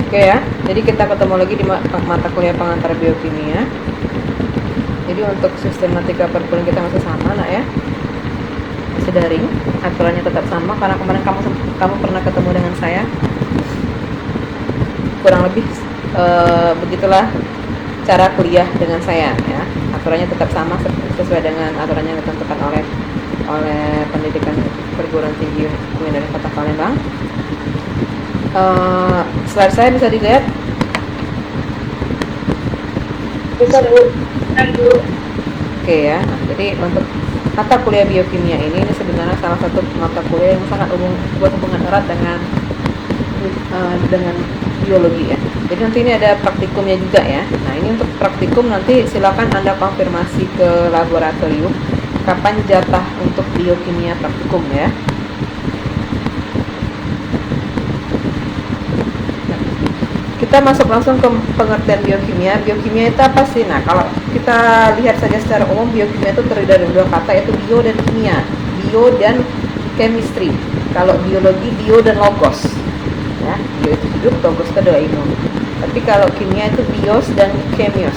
Oke ya, jadi kita ketemu lagi di mata kuliah pengantar biokimia. Jadi untuk sistematika perkuliahan kita masih sama nak ya, masih daring, aturannya tetap sama karena kemarin kamu pernah ketemu dengan saya. Kurang lebih begitulah cara kuliah dengan saya ya. Aturannya tetap sama sesuai dengan aturan yang ditentukan oleh pendidikan perguruan tinggi dari Kota Palembang. Slide saya bisa dilihat? Bisa Bu. Oke ya. Jadi untuk mata kuliah biokimia ini sebenarnya salah satu mata kuliah yang sangat berhubungan erat dengan biologi ya. Jadi nanti ini ada praktikumnya juga ya. Nah ini untuk praktikum nanti silakan Anda konfirmasi ke laboratorium kapan jatah untuk biokimia praktikum ya. Kita masuk langsung ke pengertian biokimia. Biokimia itu apa sih? Nah, kalau kita lihat saja secara umum, biokimia itu terdiri dari dua kata, yaitu bio dan kimia. Bio dan chemistry. Kalau biologi, bio dan logos. Ya, bio itu hidup, logos itu adalah imun. Tapi kalau kimia itu bios dan chemios.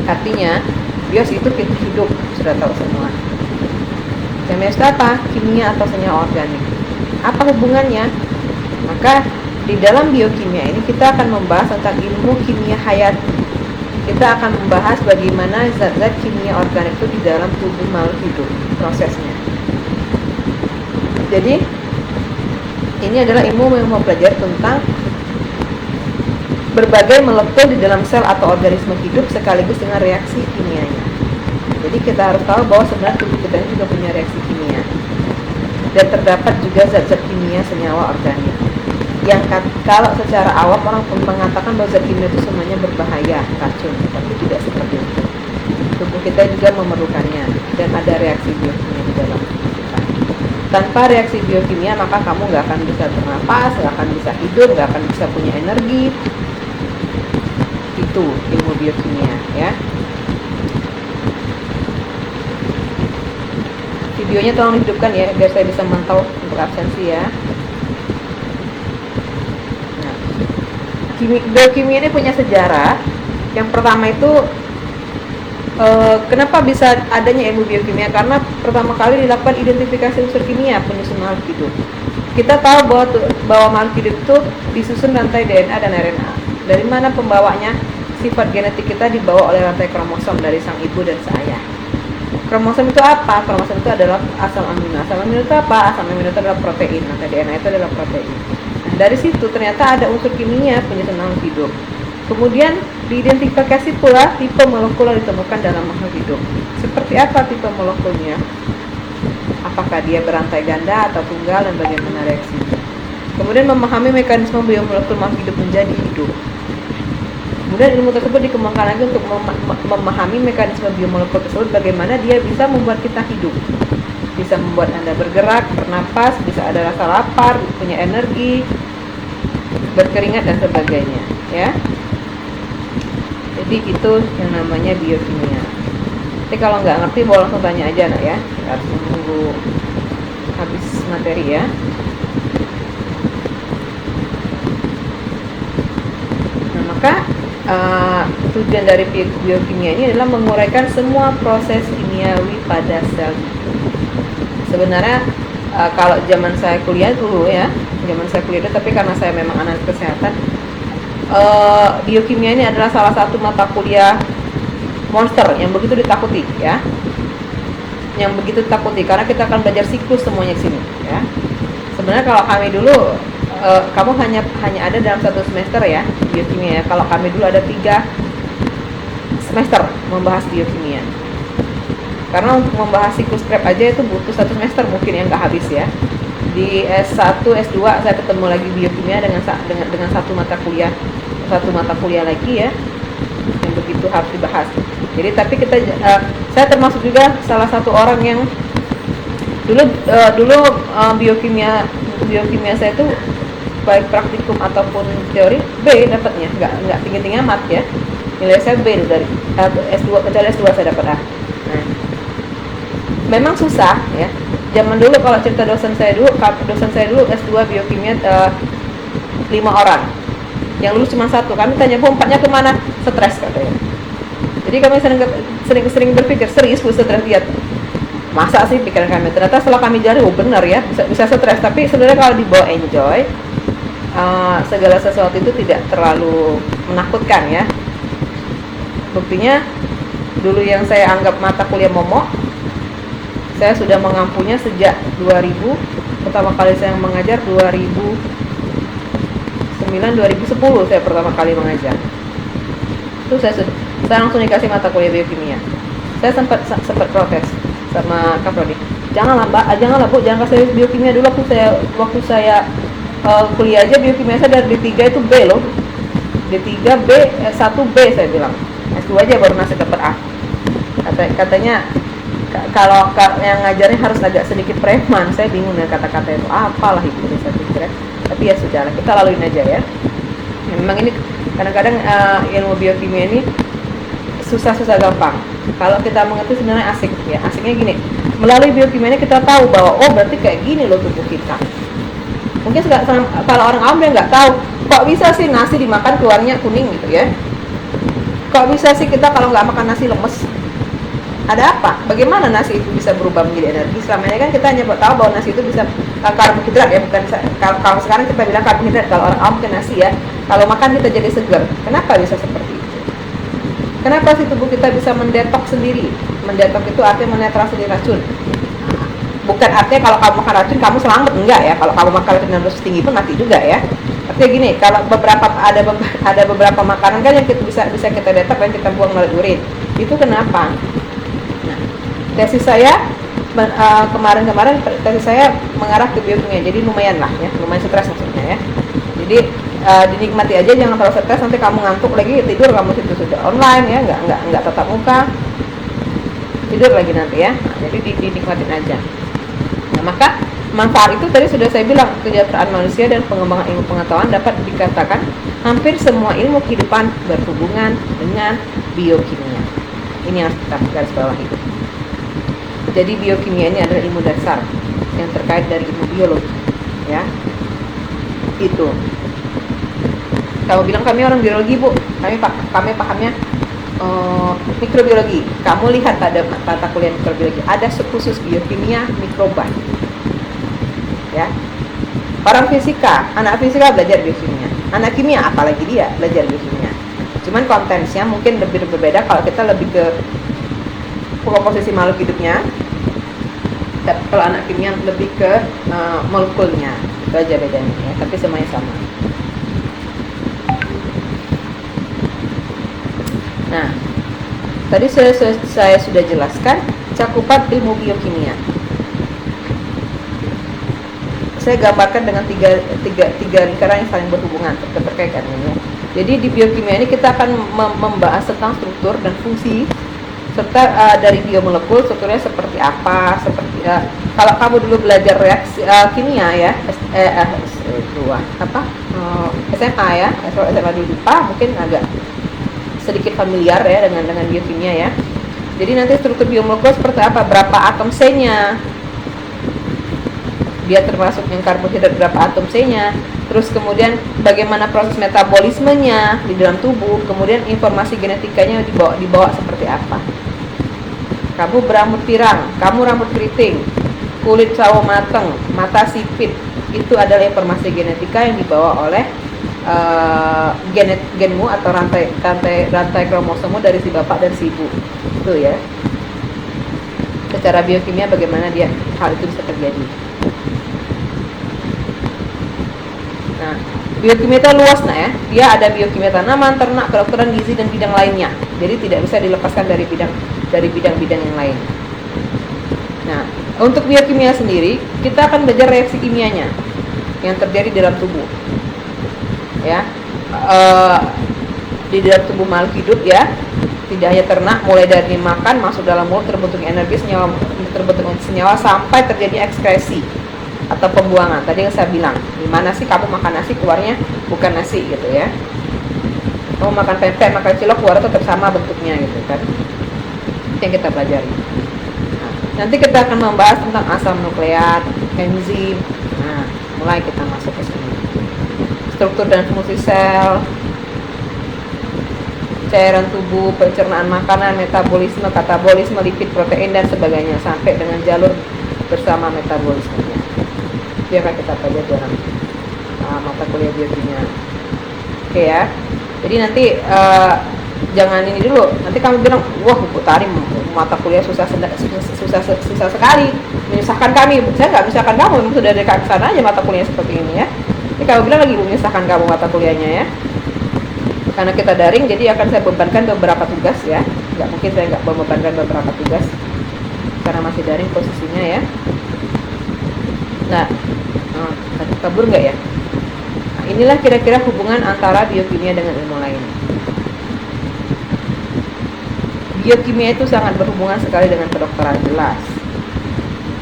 Artinya, bios itu hidup, sudah tahu semua. Chemios itu apa? Kimia atau senyawa organik. Apa hubungannya? Maka di dalam biokimia ini kita akan membahas tentang ilmu kimia hayati. Kita akan membahas bagaimana zat-zat kimia organik itu di dalam tubuh makhluk hidup, prosesnya. Jadi ini adalah ilmu yang mau belajar tentang berbagai molekul di dalam sel atau organisme hidup sekaligus dengan reaksi kimianya. Jadi kita harus tahu bahwa sebenarnya tubuh kita ini juga punya reaksi kimia. Dan terdapat juga zat-zat kimia senyawa organik. Yang kalau secara awam orang mengatakan bahwa zat kimia itu semuanya berbahaya, racun, tapi tidak seperti itu. Tubuh kita juga memerlukannya dan ada reaksi biokimia di dalam tubuh kita. Tanpa reaksi biokimia maka kamu nggak akan bisa bernapas, nggak akan bisa hidup, nggak akan bisa punya energi. Itu ilmu biokimia ya. Videonya tolong hidupkan ya biar saya bisa mantau untuk absensi ya. Biokimia ini punya sejarah. Yang pertama itu kenapa bisa adanya ilmu biokimia? Karena pertama kali dilakukan identifikasi unsur kimia penyusun makhluk hidup. Kita tahu bahwa makhluk hidup itu disusun rantai DNA dan RNA. Dari mana pembawanya? Sifat genetik kita dibawa oleh rantai kromosom dari sang ibu dan sang ayah. Kromosom itu apa? Kromosom itu adalah asam amino. Asam amino itu apa? Asam amino itu adalah protein. Rantai DNA itu adalah protein. Dari situ ternyata ada unsur kimia penyusun makhluk hidup. Kemudian diidentifikasi pula tipe molekul yang ditemukan dalam makhluk hidup. Seperti apa tipe molekulnya? Apakah dia berantai ganda atau tunggal dan bagaimana reaksinya? Kemudian memahami mekanisme biomolekul makhluk hidup menjadi hidup. Kemudian ilmu tersebut dikembangkan lagi untuk memahami mekanisme biomolekul tersebut, bagaimana dia bisa membuat kita hidup. Bisa membuat Anda bergerak, bernapas, bisa ada rasa lapar, punya energi, berkeringat dan sebagainya ya. Jadi itu yang namanya biokimia. Tapi kalau nggak ngerti boleh langsung tanya aja nak ya. Kita harus menunggu habis materi ya. Nah maka tujuan dari biokimia ini adalah menguraikan semua proses kimiawi pada sel. Sebenarnya kalau zaman saya kuliah dulu ya, tapi karena saya memang anak kesehatan, biokimia ini adalah salah satu mata kuliah monster yang begitu ditakuti ya, karena kita akan belajar siklus semuanya di sini ya. Sebenarnya kalau kami dulu, kamu hanya ada dalam satu semester ya biokimia ya. Kalau kami dulu ada 3 semester membahas biokimia. Karena untuk membahas siklus Krebs aja itu butuh 1 semester mungkin yang nggak habis ya. Di S1, S2 saya ketemu lagi biokimia dengan satu mata kuliah lagi ya, yang begitu harus dibahas. Jadi tapi saya termasuk juga salah satu orang yang dulu biokimia saya itu baik praktikum ataupun teori B dapatnya, nggak tinggi amat ya. Nilai saya B dari S2 kecuali S2 saya dapat A. Nah, memang susah ya. Zaman dulu kalau cerita dosen saya dulu S2 biokimia 5 orang. yang lulus cuma satu. Kami tanya, Bu, 4-nya kemana? Stres katanya. Jadi kami sering berpikir, serius Bu stres dia? Masa sih pikiran kami? Ternyata setelah kami jalani, oh benar ya, bisa stres. Tapi sebenarnya kalau dibawa enjoy, segala sesuatu itu tidak terlalu menakutkan ya. Buktinya dulu yang saya anggap mata kuliah momok, saya sudah mengampunya sejak 2000. Pertama kali saya mengajar 2009-2010 saya pertama kali mengajar. Itu saya langsung dikasih mata kuliah biokimia. Saya sempat protes sama Kak Prodi. Janganlah Bu, jangan kasih biokimia dulu. Waktu saya kuliah aja biokimia saya dari D3 itu B loh. D3 B, 1 B saya bilang. S2 aja baru masih dapat A. Katanya kalau yang ngajarnya harus agak sedikit preman. Saya bingung dengan kata-kata itu, apalah itu saya pikir. Tapi ya sudahlah, kita laluin aja ya. Memang ini kadang-kadang ilmu biokimia ini susah-susah gampang. Kalau kita mengerti sebenarnya asik ya. Asiknya gini, melalui biokimia ini kita tahu bahwa oh berarti kayak gini loh tubuh kita. Mungkin kalau orang awam dia nggak tahu, kok bisa sih nasi dimakan keluarnya kuning gitu ya. Kok bisa sih kita kalau nggak makan nasi lemes? Ada apa? Bagaimana nasi itu bisa berubah menjadi energi? Selama ini kan kita hanya tahu bahwa nasi itu bisa karbohidrat ya, bukan kalau sekarang kita bilang karbohidrat. Kalau orang awam ke nasi ya, kalau makan kita jadi segar. Kenapa bisa seperti itu? Kenapa sih tubuh kita bisa mendetok sendiri? Mendetok itu artinya menetralisir sendiri racun. Bukan artinya kalau kamu makan racun kamu selamat, enggak ya. Kalau kamu makan racun yang dosis tinggi pun mati juga ya. Artinya gini, kalau ada beberapa makanan kan yang kita bisa kita detok dan kita buang melalui urin. Itu kenapa? Nah, tesis saya kemarin tesis saya mengarah ke biokimia. Jadi lumayan lah ya, lumayan stres maksudnya ya. Jadi dinikmati aja, jangan terlalu stres, nanti kamu ngantuk lagi tidur, kamu itu sudah online ya, nggak tatap muka, tidur lagi nanti ya. Nah, jadi dinikmatin aja. Nah, maka manfaat itu tadi sudah saya bilang, kesejahteraan manusia dan pengembangan ilmu pengetahuan dapat dikatakan hampir semua ilmu kehidupan berhubungan dengan biokimia. Ini harus kita garis bawahi. Jadi biokimia ini adalah ilmu dasar yang terkait dari ilmu biologi ya. Itu kamu bilang kami orang biologi Bu, kami pahamnya mikrobiologi. Kamu lihat ada mata kuliah mikrobiologi, ada khusus biokimia mikroba ya. Orang fisika, anak fisika belajar biokimia, anak kimia apalagi dia belajar biokimia. Cuman kontennya mungkin lebih berbeda. Kalau kita lebih ke komposisi makhluk hidupnya, kalau anak kimia lebih ke molekulnya. Itu aja bedanya ya, tapi semuanya sama. Nah, tadi saya sudah jelaskan cakupan ilmu biokimia. Saya gambarkan dengan tiga lingkaran yang saling berhubungan terkait kan ya. Jadi di biokimia ini kita akan membahas tentang struktur dan fungsi serta dari biomolekul strukturnya seperti apa. Kalau kamu dulu belajar reaksi kimia ya, SMA ya, SMA di IPA mungkin agak sedikit familiar ya dengan biokimia ya. Jadi nanti struktur biomolekul seperti apa, berapa atom C-nya, dia termasuk yang karbohidrat berapa atom C-nya, terus kemudian bagaimana proses metabolismenya di dalam tubuh, kemudian informasi genetikanya dibawa seperti apa. Kamu berambut pirang, kamu rambut keriting, kulit sawo mateng, mata sipit, itu adalah informasi genetika yang dibawa oleh genmu atau rantai kromosommu dari si bapak dan si ibu. Itu ya. Secara biokimia bagaimana hal itu bisa terjadi. Nah, biokimia itu luas ya. Dia ada biokimia tanaman, ternak, kedokteran gizi dan bidang lainnya. Jadi tidak bisa dilepaskan dari bidang-bidang yang lain. Nah, untuk biokimia sendiri, kita akan belajar reaksi kimianya yang terjadi dalam tubuh. Ya, di dalam tubuh makhluk hidup ya, tidak hanya ternak, mulai dari makan masuk dalam mulut terbentuk energi senyawa sampai terjadi ekskresi atau pembuangan. Tadi yang saya bilang, gimana sih kamu makan nasi keluarnya bukan nasi gitu ya, kamu makan pempek, makan cilok keluarnya tetap sama bentuknya gitu kan. Itu yang kita pelajari. Nah, nanti kita akan membahas tentang asam nukleat, enzim. Nah, mulai kita masuk ke sini. struktur dan fungsi sel, cairan tubuh, pencernaan makanan, metabolisme, katabolisme, lipid, protein dan sebagainya sampai dengan jalur bersama metabolismenya. Itu yang akan kita pelajari dalam mata kuliah biokimia. Oke ya. Jadi nanti jangan ini dulu. Nanti kamu bilang, wah Bu Tari mata kuliah susah sekali, menyusahkan kami. Saya nggak menyusahkan kamu, memang sudah dari sana aja mata kuliah seperti ini ya. Jadi kamu bilang lagi menyusahkan kamu mata kuliahnya ya. Karena kita daring, jadi akan saya bebankan beberapa tugas ya. Nggak mungkin saya nggak membebankan beberapa tugas karena masih daring posisinya ya. Nah, kabur nggak ya? Nah, inilah kira-kira hubungan antara biokimia dengan ilmu lain. Biokimia itu sangat berhubungan sekali dengan kedokteran, jelas.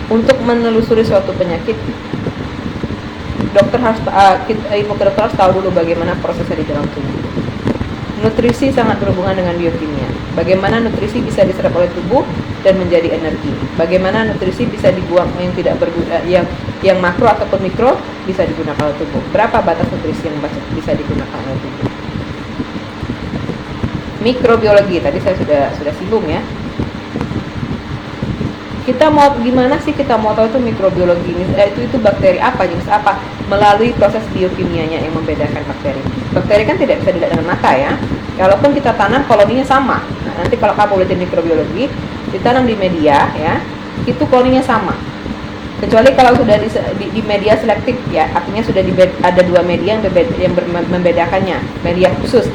Untuk menelusuri suatu penyakit, dokter harus ilmu kedokteran harus tahu dulu bagaimana prosesnya di dalam tubuh. Nutrisi sangat berhubungan dengan biokimia. Bagaimana nutrisi bisa diserap oleh tubuh dan menjadi energi. Bagaimana nutrisi bisa dibuang yang tidak berguna, yang makro ataupun mikro bisa digunakan oleh tubuh. Berapa batas nutrisi yang bisa digunakan oleh tubuh? Mikrobiologi tadi saya sudah singgung ya. Kita mau gimana sih kita mau tahu itu mikrobiologi ini itu bakteri apa, jenis apa, melalui proses biokimianya yang membedakan bakteri. Bakteri kan tidak bisa dilihat dengan mata ya. Walaupun kita tanam koloninya sama. Nah, nanti kalau kamu lihat di mikrobiologi, ditanam di media ya, itu koloninya sama. Kecuali kalau sudah di media selektif ya, artinya sudah ada dua media yang membedakannya, media khusus.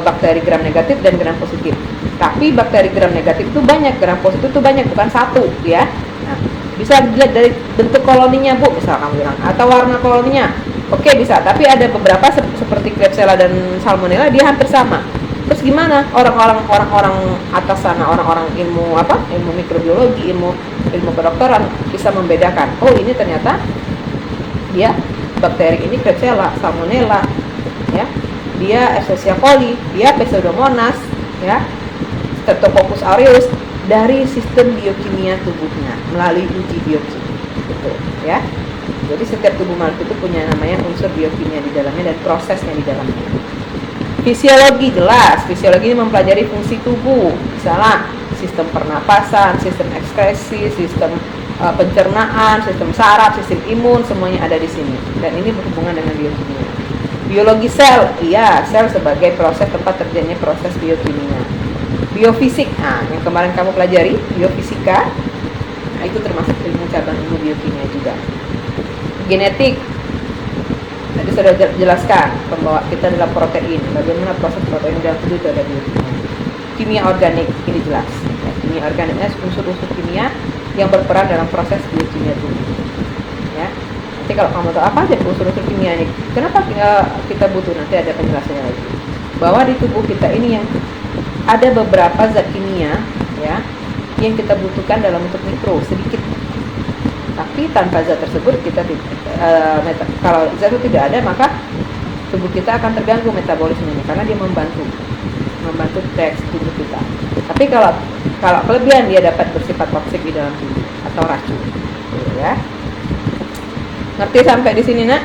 Bakteri gram negatif dan gram positif. Tapi bakteri gram negatif itu banyak, gram positif itu banyak, bukan satu ya. Nah, bisa dilihat dari bentuk koloninya Bu, misalnya kamu bilang, atau warna koloninya. Oke bisa, tapi ada beberapa seperti Klebsiella dan Salmonella dia hampir sama. Terus gimana orang-orang atas sana, orang-orang ilmu mikrobiologi, ilmu kedokteran bisa membedakan? Oh ini ternyata dia bakteri ini Klebsiella, Salmonella, ya. Dia Escherichia coli, dia Pseudomonas, ya, Streptococcus aureus dari sistem biokimia tubuhnya melalui uji biokimia, gitu, ya. Jadi setiap tubuh makhluk itu punya namanya unsur biokimia di dalamnya dan prosesnya di dalamnya. Fisiologi jelas, fisiologi ini mempelajari fungsi tubuh, misalnya sistem pernapasan, sistem ekskresi, sistem pencernaan, sistem saraf, sistem imun, semuanya ada di sini. Dan ini berhubungan dengan biokimia. Biologi sel, iya, sel sebagai proses tempat terjadinya proses biokimia. Biofisik, nah yang kemarin kamu pelajari, biofisika, nah itu termasuk ilmu cabang ilmu biokimia juga. Genetik, tadi sudah jelaskan bahwa kita dalam protein, bagaimana proses protein dalam tubuh itu ada biokimia. Kimia organik, ini jelas. Ya, kimia organiknya unsur-unsur kimia yang berperan dalam proses biokimia tubuh. Ya. Nanti kalau kamu tahu apa aja unsur-unsur kimia ini, kenapa kita butuh, nanti ada penjelasannya lagi. Bahwa di tubuh kita ini yang ada beberapa zat kimia ya yang kita butuhkan dalam bentuk mikro sedikit. Tapi tanpa zat tersebut kita kalau zat itu tidak ada maka tubuh kita akan terganggu metabolismenya karena dia membantu reaksi tubuh kita. Tapi kalau kelebihan dia dapat bersifat toksik di dalam tubuh atau racun. Ya. Ngerti sampai di sini, Nak?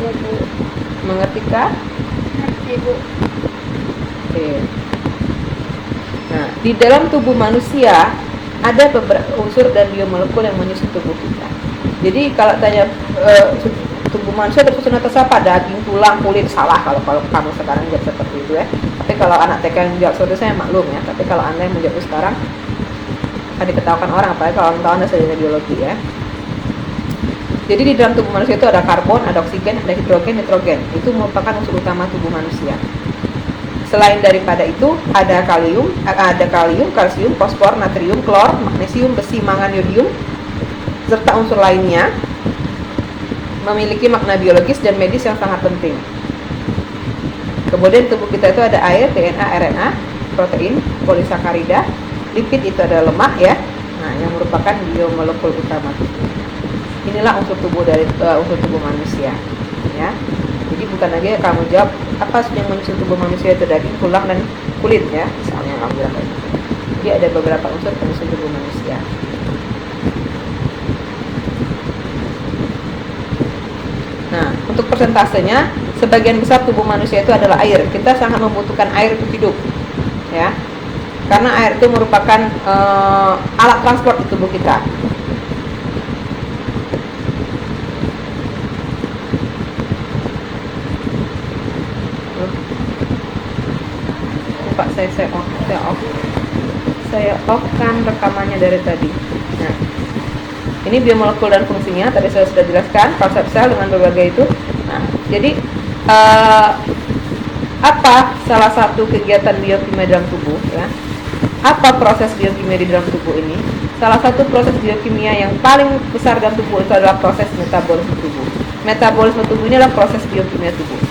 Ya Bu. Mengerti kah? Ngerti Bu. Oke. Nah, di dalam tubuh manusia ada beberapa unsur dan biomolekul yang menyusun tubuh kita. Jadi kalau tanya tubuh manusia tersusun atas apa? Daging, tulang, kulit, salah kalau kamu sekarang jawab seperti itu ya. Tapi kalau anak TK yang jawab seperti itu saya maklum ya. Tapi kalau Anda yang menjawab sekarang akan diketahukan orang, apalagi kalau orang tahu Anda sarjana biologi ya. Jadi di dalam tubuh manusia itu ada karbon, ada oksigen, ada hidrogen, nitrogen. Itu merupakan unsur utama tubuh manusia. Selain daripada itu ada kalium, kalsium, fosfor, natrium, klor, magnesium, besi, mangan, yodium, serta unsur lainnya memiliki makna biologis dan medis yang sangat penting. Kemudian tubuh kita itu ada air, DNA, RNA, protein, polisakarida, lipid itu ada lemak ya. Nah, yang merupakan biomolekul utama tubuh. Inilah unsur tubuh dari unsur tubuh manusia, ya. Jadi bukan lagi kamu jawab apa yang menyusun tubuh manusia itu daging, tulang dan kulit ya, misalnya kamu bilang kayak gitu. Jadi ada beberapa unsur penyusun tubuh manusia. untuk persentasenya, sebagian besar tubuh manusia itu adalah air. Kita sangat membutuhkan air untuk hidup, ya. Karena air itu merupakan alat transport di tubuh kita. Lupa saya off-kan rekamannya dari tadi. Nah, ini biomolekul dan fungsinya tadi saya sudah jelaskan, konsep sel dengan berbagai itu. Nah, jadi apa salah satu kegiatan biokimia dalam tubuh, ya? Apa proses biokimia di dalam tubuh ini? Salah satu proses biokimia yang paling besar dalam tubuh itu adalah proses metabolisme tubuh. Metabolisme tubuh ini adalah proses biokimia tubuh.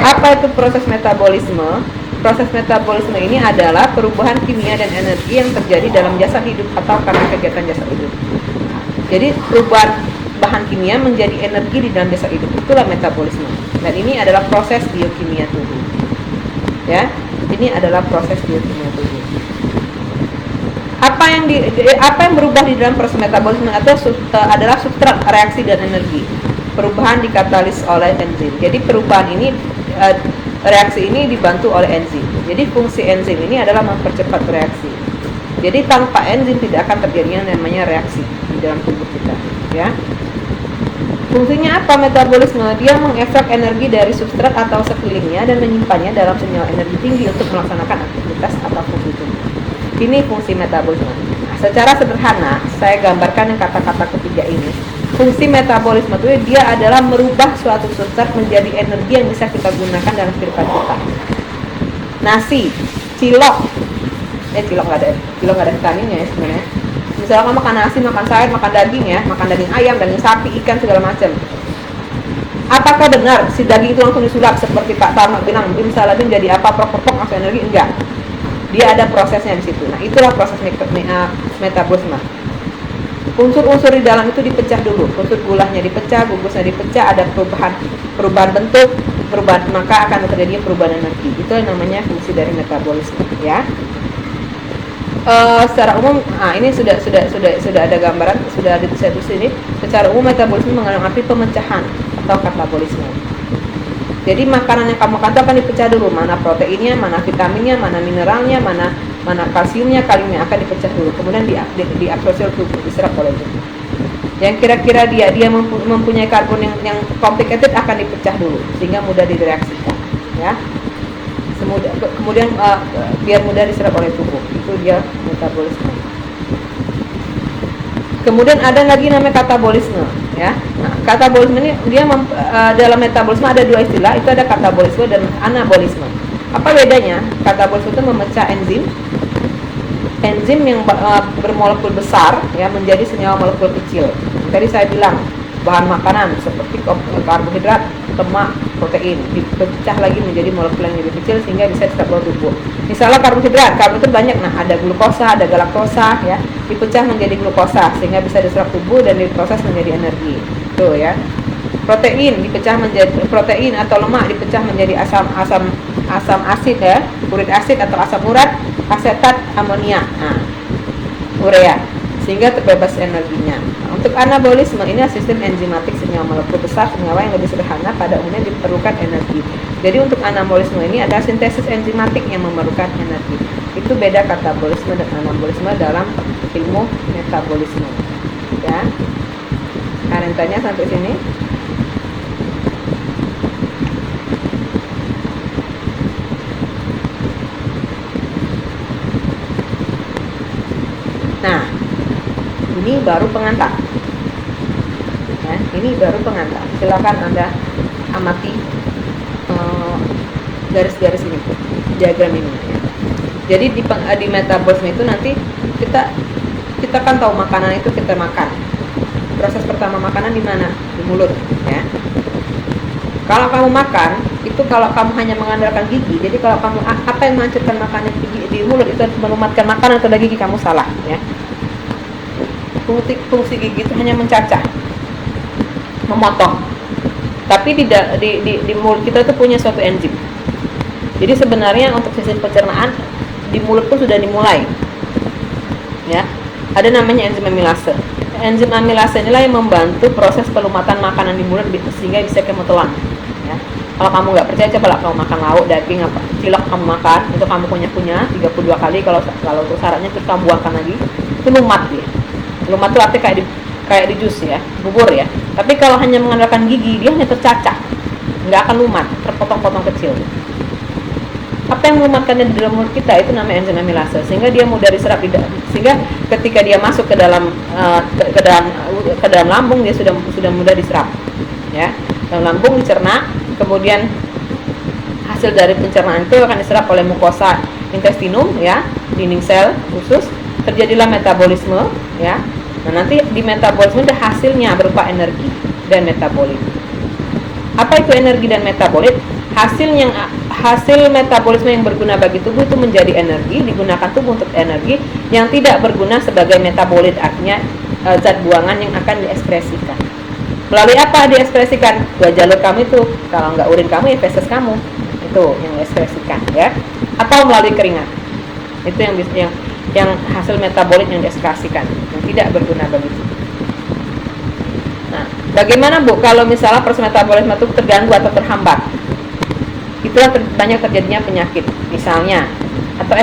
Apa itu proses metabolisme? Proses metabolisme ini adalah perubahan kimia dan energi yang terjadi dalam jasad hidup atau karena kegiatan jasad hidup. Jadi perubahan bahan kimia menjadi energi di dalam jasad hidup, itulah metabolisme. Dan ini adalah proses biokimia tubuh. Ya, ini adalah proses biokimia tubuh. Apa yang berubah di dalam proses metabolisme adalah substrat, reaksi dan energi. Perubahan dikatalis oleh enzim. Jadi perubahan ini reaksi ini dibantu oleh enzim. Jadi fungsi enzim ini adalah mempercepat reaksi. Jadi tanpa enzim tidak akan terjadi yang namanya reaksi di dalam tubuh kita, ya. Fungsinya apa metabolisme? Dia mengekstrak energi dari substrat atau sekelilingnya dan menyimpannya dalam senyawa energi tinggi untuk melaksanakan aktivitas atau fungsi tubuh. Ini fungsi metabolisme. Nah, secara sederhana saya gambarkan yang kata-kata ketiga ini. Fungsi metabolisme itu dia adalah merubah suatu substrat menjadi energi yang bisa kita gunakan dalam kehidupan kita. Nasi, cilok nggak ada vitaminnya ya sebenarnya. Misalnya kamu makan nasi, makan sayur, makan daging ya, makan daging ayam, daging sapi, ikan segala macam. Apakah benar si daging itu langsung disulap seperti Pak Tarno bilang, misalnya jadi apa prok-prok langsung energi? Enggak. Dia ada prosesnya di situ. Nah, itulah proses metabolisme. Unsur-unsur di dalam itu dipecah dulu. Unsur gulanya dipecah, gugusnya dipecah, ada perubahan bentuk, maka akan terjadi perubahan energi. Itu yang namanya fungsi dari metabolisme, ya. Secara umum, ini sudah ada gambaran, sudah ada saya tulis ini. Secara umum metabolisme mengandung arti pemecahan atau katabolisme. Jadi makanan yang kamu makan akan dipecah dulu, mana proteinnya, mana vitaminnya, mana mineralnya, mana kalsiumnya, kaliumnya akan dipecah dulu. Kemudian diabsorpsi oleh tubuh, diserap oleh tubuh. Yang kira-kira dia mempunyai karbon yang complicated akan dipecah dulu sehingga mudah direaksikan, ya. Kemudian biar mudah diserap oleh tubuh. Itu dia metabolisme. Kemudian ada lagi namanya katabolisme, ya. Nah, katabolisme ini dia dalam metabolisme ada dua istilah, itu ada katabolisme dan anabolisme. Apa bedanya? Katabolisme itu memecah enzim yang bermolekul besar ya menjadi senyawa molekul kecil. Tadi saya bilang bahan makanan seperti karbohidrat, lemak, protein dipecah lagi menjadi molekul yang lebih kecil sehingga bisa diserap oleh tubuh. Misalnya karbohidrat banyak, nah ada glukosa, ada galaktosa ya, dipecah menjadi glukosa sehingga bisa diserap tubuh dan diproses menjadi energi. Tuh ya. Protein atau lemak dipecah menjadi asam asid ya, urik asid atau asam urat, asetat, amonia. Nah, urea sehingga terbebas energinya. Nah, untuk anabolisme ini sistem enzimatik senyawa molekul besar, senyawa yang lebih sederhana pada umumnya diperlukan energi. Jadi untuk anabolisme ini ada sintesis enzimatik yang memerlukan energi. Itu beda katabolisme dan anabolisme dalam ilmu metabolisme. Ya. Kalian tanya sampai sini? Nah, ini baru pengantar. Ya, ini baru pengantar. Silakan Anda amati garis-garis ini, diagram ini. Ya. Jadi di metabolisme itu nanti kita kan tahu makanan itu kita makan. Proses pertama makanan di mana? Di mulut. Ya. Kalau kamu makan, itu kalau kamu hanya mengandalkan gigi, jadi kalau kamu apa yang menghancurkan makanan di mulut itu melumatkan makanan ke gigi, kamu salah. Ya. Fungsi gigi itu hanya mencacah, memotong. Tapi di mulut kita itu punya suatu enzim. Jadi sebenarnya untuk sistem pencernaan di mulut pun sudah dimulai. Ya. Ada namanya enzim amilase. enzim amilase inilah yang membantu proses pelumatan makanan di mulut sehingga bisa kamu telan. Ya. Kalau kamu nggak percaya, coba lah kamu makan lauk, daging, apa cilok kamu makan, itu kamu kunyah-kunyah 32 kali. Kalau untuk syaratnya terus kamu buangkan lagi, itu lumat dia. Lumat itu artinya kayak di jus ya, bubur ya. Tapi kalau hanya mengandalkan gigi, dia hanya tercacah, nggak akan lumat, terpotong-potong kecil. Apa yang melumatkannya di dalam mulut kita itu namanya enzim amilase, sehingga dia mudah diserap sehingga ketika dia masuk ke dalam ke dalam lambung dia sudah mudah diserap ya. Dalam lambung dicerna, kemudian hasil dari pencernaan itu akan diserap oleh mukosa intestinum ya, dinding sel usus, terjadilah metabolisme ya. Nah, nanti di metabolisme itu hasilnya berupa energi dan metabolit. Apa itu energi dan metabolit? Hasil metabolisme yang berguna bagi tubuh itu menjadi energi, digunakan tubuh untuk energi. Yang tidak berguna sebagai metabolit, artinya zat buangan yang akan diekspresikan. Melalui apa diekspresikan? Dua jalur kamu itu, kalau nggak urin kamu ya feses kamu, itu yang diekspresikan ya. Atau melalui keringat, itu yang hasil metabolit yang diekspresikan, yang tidak berguna bagi tubuh. Nah, bagaimana Bu kalau misalnya proses metabolisme itu terganggu atau terhambat? Itulah banyak terjadinya penyakit misalnya, atau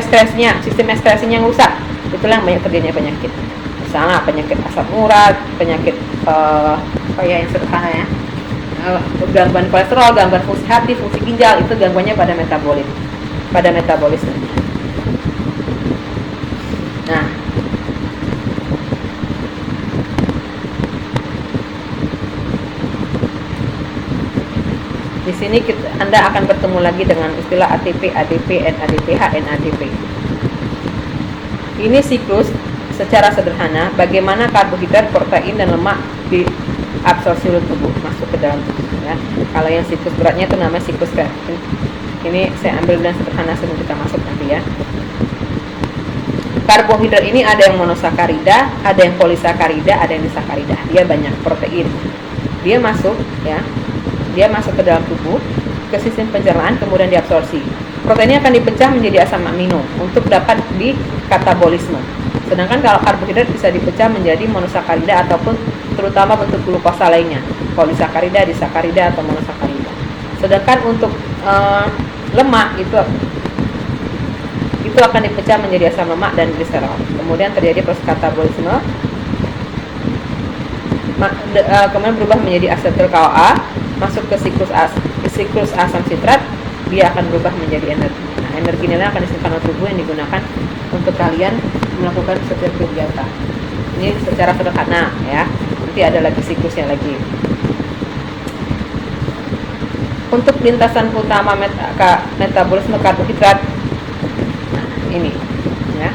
sistem ekskresinya yang rusak, itulah yang banyak terjadinya penyakit. Misalnya penyakit asam urat, penyakit yang sederhana ya, gangguan kolesterol, gangguan fungsi hati, fungsi ginjal, itu gangguannya pada metabolisme. Nah, di sini Anda akan bertemu lagi dengan istilah ATP, ADP, NADPH, NADP. Ini siklus secara sederhana bagaimana karbohidrat, protein, dan lemak diabsorpsi oleh tubuh, masuk ke dalam tubuh. Ya. Kalau yang siklus beratnya itu namanya siklus Krebs. Ini saya ambil dan sederhana sebelum kita masuk nanti ya. Karbohidrat ini ada yang monosakarida, ada yang polisakarida, ada yang disakarida. Dia banyak protein. Dia masuk ya. Dia masuk ke dalam tubuh, ke sistem pencernaan, kemudian diabsorpsi. Proteinnya akan dipecah menjadi asam amino untuk dapat dikatabolisme. Sedangkan kalau karbohidrat bisa dipecah menjadi monosakarida ataupun terutama bentuk glukosa lainnya, polisakarida, disakarida, atau monosakarida. Sedangkan untuk lemak itu akan dipecah menjadi asam lemak dan gliserol. Kemudian terjadi proses katabolisme, kemudian berubah menjadi asetil CoA, masuk ke siklus asam sitrat, dia akan berubah menjadi energi. Nah, energi ini akan disimpan oleh tubuh yang digunakan untuk kalian melakukan setiap kegiatan. Ini secara sederhana ya. Nanti ada lagi siklusnya lagi. Untuk lintasan utama metabolisme karbohidrat, nah, ini ya.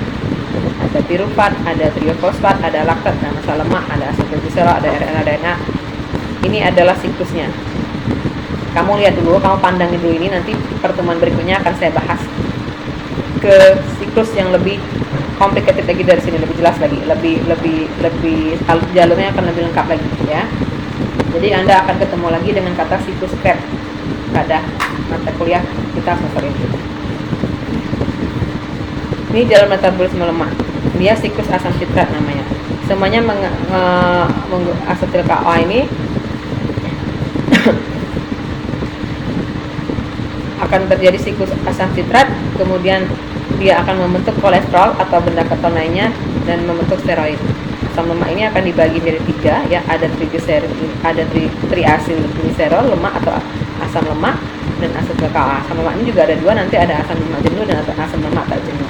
Ada pirufat, ada triofosfat, ada laktat, ada massa lemak, ada asetilgliserol, ada RNA, DNA. Ini adalah siklusnya. Kamu lihat dulu, kamu pandangin dulu ini, nanti pertemuan berikutnya akan saya bahas ke siklus yang lebih complicated lagi dari sini, lebih jelas lagi, lebih jalurnya akan lebih lengkap lagi ya. Jadi Anda akan ketemu lagi dengan kata siklus Krebs pada mata kuliah kita semester ini. Ini jalur metabolisme lemak. Dia siklus asam sitrat namanya. Semuanya asetil CoA ini akan terjadi siklus asam sitrat, kemudian dia akan membentuk kolesterol atau benda keton lainnya dan membentuk steroid. Asam lemak ini akan dibagi menjadi 3 ya, ada triacylglicerol, lemak atau asam lemak, dan asetil CoA. Asam lemak ini juga ada 2, nanti ada asam lemak jenuh dan asam lemak tak jenuh.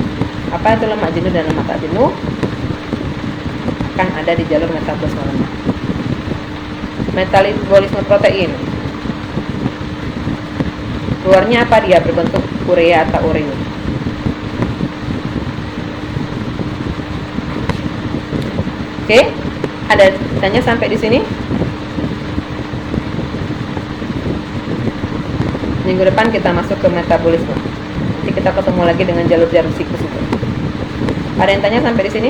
Apa itu lemak jenuh dan lemak tak jenuh? Akan ada di jalur metabolisme lemak. Metabolisme protein. Luarnya apa dia? Berbentuk urea atau ureum. Oke, ada tanya sampai di sini? Minggu depan kita masuk ke metabolisme. Nanti kita ketemu lagi dengan jalur-jalur siklus itu. Ada yang tanya sampai di sini?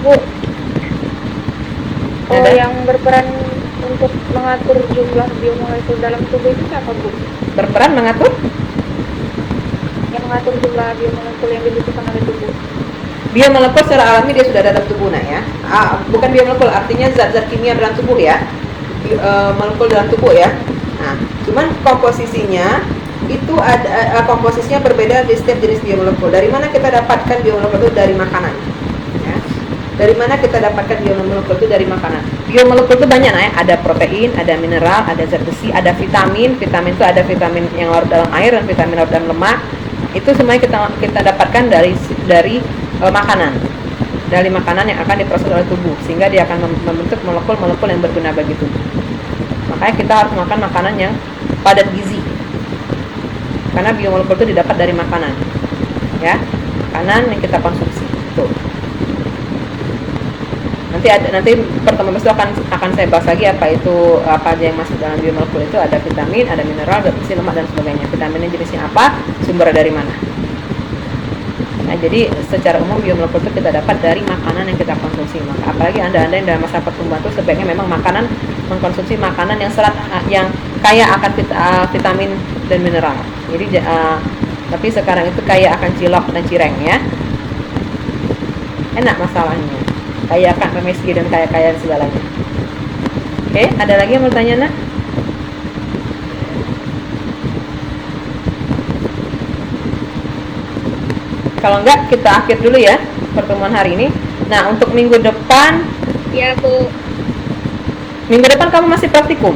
Bu, yang berperan untuk mengatur jumlah biomolekul dalam tubuh itu siapa, Bu? Berperan mengatur? Yang mengatur jumlah biomolekul yang dibutuhkan oleh tubuh. Biomolekul secara alami dia sudah ada dalam tubuh nak ya. Bukan biomolekul, artinya zat-zat kimia dalam tubuh ya. Molekul dalam tubuh ya. Nah, cuman komposisinya itu ada komposisinya berbeda di setiap jenis biomolekul. Dari mana kita dapatkan biomolekul itu? Dari makanan. Ya. Dari mana kita dapatkan biomolekul itu? Dari makanan. Biomolekul itu banyak ya. Ada protein, ada mineral, ada zat besi, ada vitamin. Vitamin itu ada vitamin yang larut dalam air dan vitamin larut dalam lemak. Itu semuanya kita dapatkan dari makanan. Dari makanan yang akan diproses oleh tubuh, sehingga dia akan membentuk molekul-molekul yang berguna bagi tubuh. Makanya kita harus makan makanan yang padat gizi. Karena biomolekul itu didapat dari makanan. Ya. Makanan yang kita konsumsi. Tuh. Nanti pertemuan besok akan saya bahas lagi apa aja yang masuk dalam biomolekul itu. Ada vitamin, ada mineral, zat besi, lemak dan sebagainya. Vitaminnya jenisnya apa, sumbernya dari mana. Nah, jadi secara umum biomolekul itu kita dapat dari makanan yang kita konsumsi. Maka apalagi anda yang dalam masa pertumbuhan itu sebaiknya memang mengkonsumsi makanan yang kaya akan vitamin dan mineral. Jadi tapi sekarang itu kaya akan cilok dan cireng ya. Enak masalahnya. Kaya akan MSG dan kaya segalanya. Oke, ada lagi yang mau tanya nak? Kalau enggak, kita akhir dulu ya pertemuan hari ini. Nah, untuk minggu depan, Ya, Bu. minggu depan kamu masih praktikum?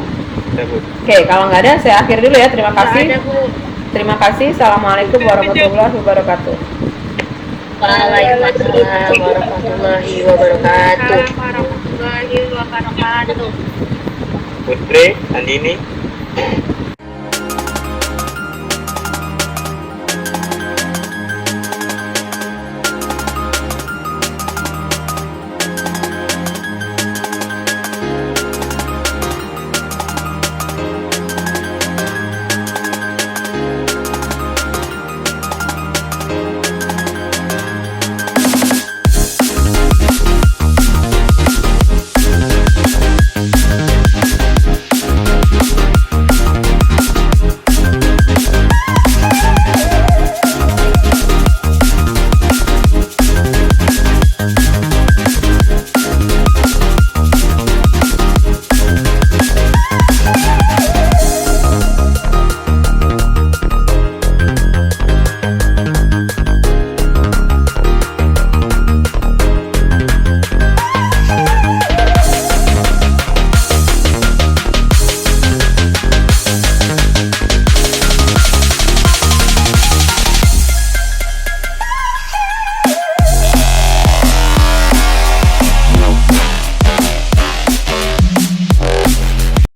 Ya, Bu. Oke, kalau nggak ada, saya akhir dulu ya. Terima kasih. Ada, Bu. Terima kasih. Assalamualaikum warahmatullahi wabarakatuh. Waalaikumsalam warahmatullahi wabarakatuh. warahmatullahi wabarakatuh. Putri, Andini.